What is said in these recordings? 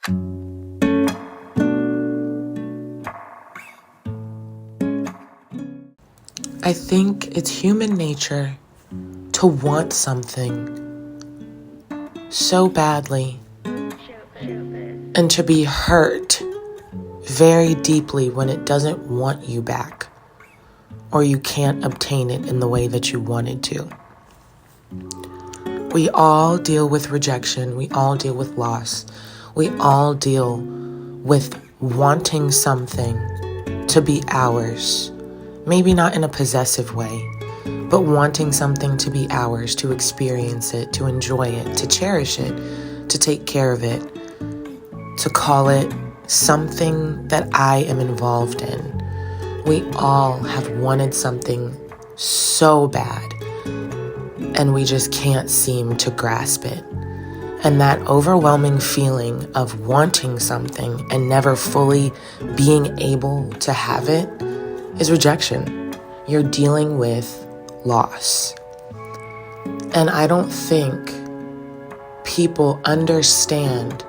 I think it's human nature to want something so badly and to be hurt very deeply when it doesn't want you back or you can't obtain it in the way that you wanted to. We all deal with rejection. We all deal with loss. We all deal with wanting something to be ours. Maybe not in a possessive way, but wanting something to be ours, to experience it, to enjoy it, to cherish it, to take care of it, to call it something that I am involved in. We all have wanted something so bad, and we just can't seem to grasp it. And that overwhelming feeling of wanting something and never fully being able to have it is rejection. You're dealing with loss. And I don't think people understand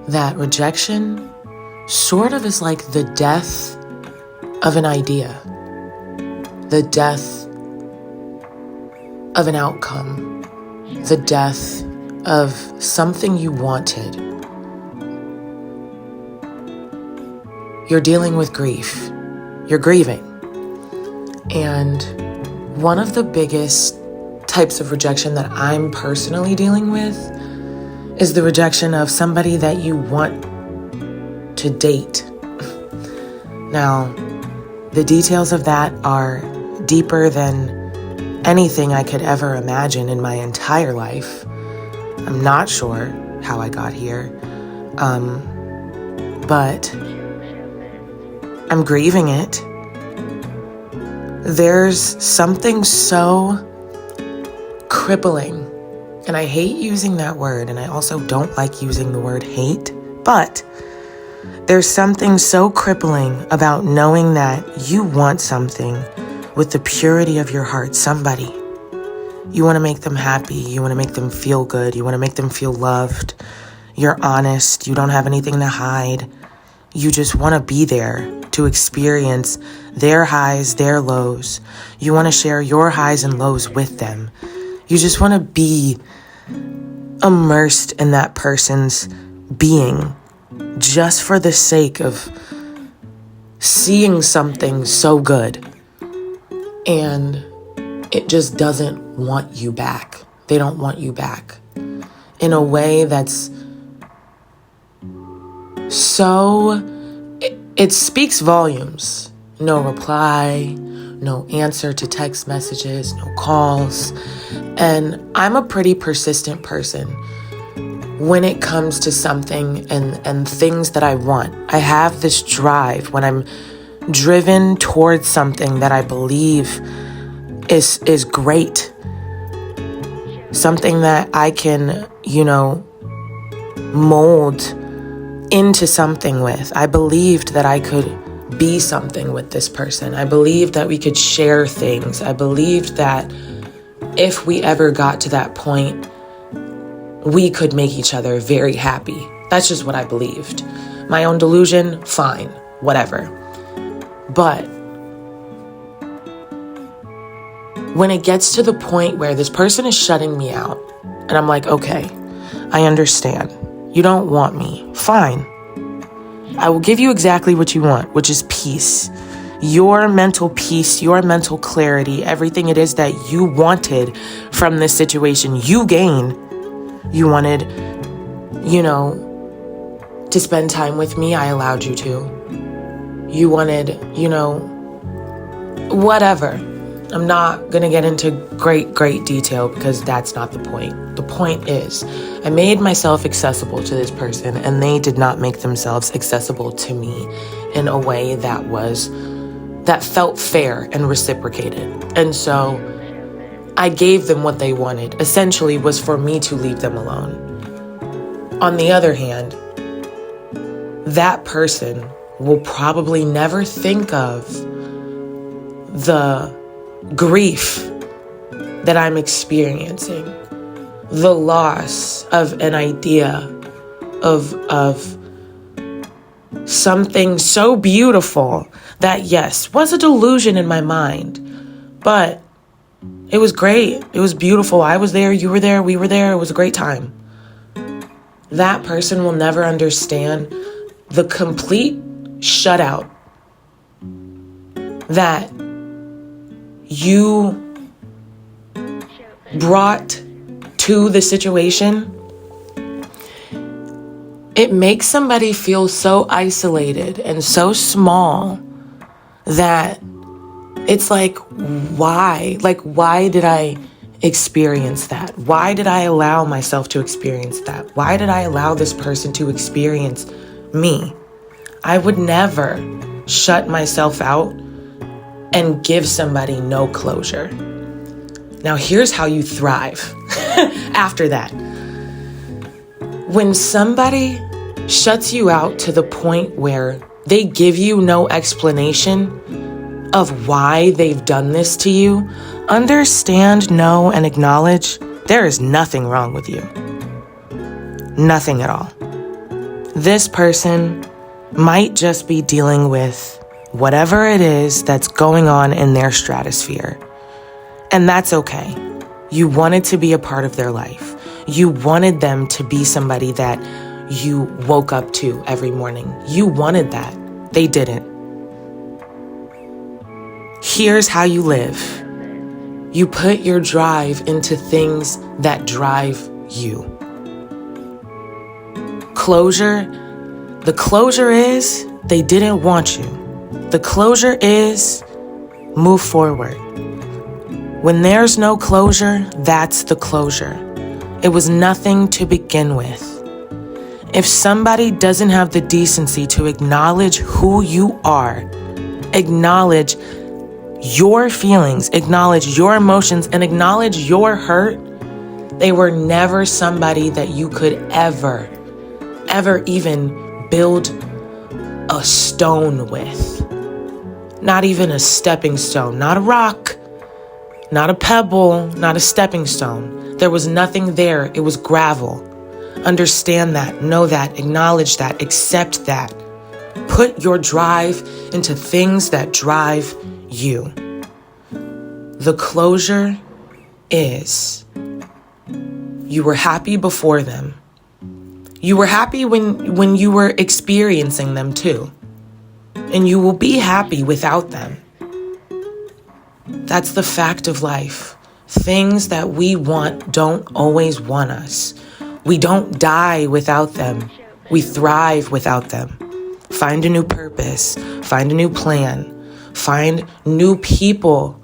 that rejection sort of is like the death of an idea, the death of an outcome, the death of something you wanted. You're dealing with grief. You're grieving. And one of the biggest types of rejection that I'm personally dealing with is the rejection of somebody that you want to date. Now, the details of that are deeper than anything I could ever imagine in my entire life. I'm not sure how I got here, but I'm grieving it. There's something so crippling, and I hate using that word, and I also don't like using the word hate, but there's something so crippling about knowing that you want something with the purity of your heart, somebody. You want to make them happy, you want to make them feel good, you want to make them feel loved, you're honest, you don't have anything to hide, you just want to be there to experience their highs, their lows. You want to share your highs and lows with them. You just want to be immersed in that person's being just for the sake of seeing something so good. And it just doesn't want you back. They don't want you back in a way that's so... It speaks volumes. No reply, no answer to text messages, no calls. And I'm a pretty persistent person when it comes to something and things that I want. I have this drive when I'm driven towards something that I believe is great. Something that I can, mold into something with. I believed that I could be something with this person. I believed that we could share things. I believed that if we ever got to that point, we could make each other very happy. That's just what I believed. My own delusion, fine, whatever. But when it gets to the point where this person is shutting me out, and I'm like, okay, I understand. You don't want me. Fine. I will give you exactly what you want, which is peace. Your mental peace, your mental clarity, everything it is that you wanted from this situation, you gain. You wanted, to spend time with me. I allowed you to. You wanted, whatever. I'm not going to get into great detail because that's not the point. The point is, I made myself accessible to this person and they did not make themselves accessible to me in a way that felt fair and reciprocated. And so I gave them what they wanted, essentially was for me to leave them alone. On the other hand, that person will probably never think of the grief that I'm experiencing, the loss of an idea of something so beautiful that, yes, was a delusion in my mind, but it was great. It was beautiful. I was there. You were there. We were there. It was a great time. That person will never understand the complete shutout that you brought to the situation. It makes somebody feel so isolated and so small that it's like, why? Like, why did I experience that? Why did I allow myself to experience that? Why did I allow this person to experience me? I would never shut myself out and give somebody no closure. Now, here's how you thrive after that. When somebody shuts you out to the point where they give you no explanation of why they've done this to you, understand, know, and acknowledge there is nothing wrong with you. Nothing at all. This person might just be dealing with whatever it is that's going on in their stratosphere. And that's okay. You wanted to be a part of their life. You wanted them to be somebody that you woke up to every morning. You wanted that. They didn't. Here's how you live. You put your drive into things that drive you. Closure. The closure is they didn't want you. The closure is move forward. When there's no closure, that's the closure. It was nothing to begin with. If somebody doesn't have the decency to acknowledge who you are, acknowledge your feelings, acknowledge your emotions, and acknowledge your hurt, they were never somebody that you could ever even build a stone with. Not even a stepping stone, not a rock, not a pebble, not a stepping stone. There was nothing there. It was gravel. Understand that, know that, acknowledge that, accept that. Put your drive into things that drive you. The closure is you were happy before them. You were happy when you were experiencing them too. And you will be happy without them. That's the fact of life. Things that we want don't always want us. We don't die without them. We thrive without them. Find a new purpose. Find a new plan. Find new people.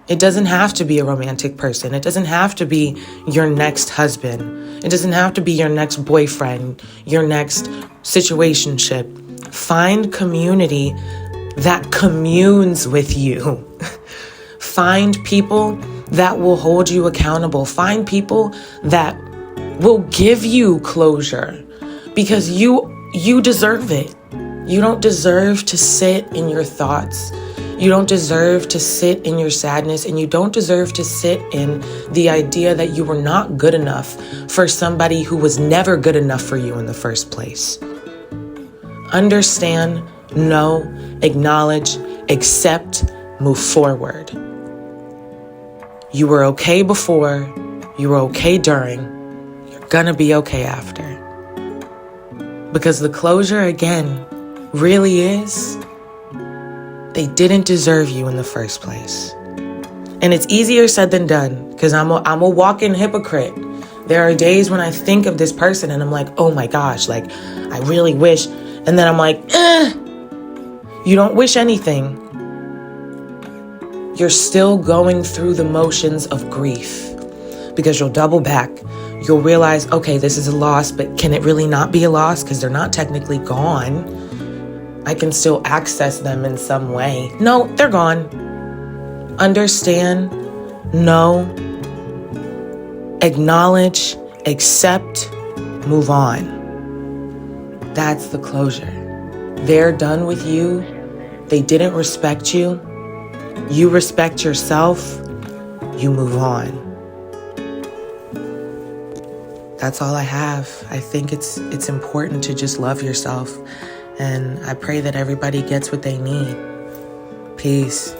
It doesn't have to be a romantic person. It doesn't have to be your next husband. It doesn't have to be your next boyfriend, your next situationship. Find community that communes with you. Find people that will hold you accountable. Find people that will give you closure because you deserve it. You don't deserve to sit in your thoughts. You don't deserve to sit in your sadness, and you don't deserve to sit in the idea that you were not good enough for somebody who was never good enough for you in the first place. Understand, know, acknowledge, accept, move forward. You were okay before, you were okay during, you're gonna be okay after. Because the closure, again, really is, they didn't deserve you in the first place. And it's easier said than done, because I'm a walking hypocrite. There are days when I think of this person and I'm like, oh my gosh, like, I really wish. And then I'm like, you don't wish anything. You're still going through the motions of grief, because you'll double back. You'll realize, okay, this is a loss, but can it really not be a loss? Because they're not technically gone. I can still access them in some way. No, they're gone. Understand, know, acknowledge, accept, move on. That's the closure. They're done with you. They didn't respect you. You respect yourself. You move on. that's all I have. I think it's important to just love yourself. And I pray that everybody gets what they need. Peace.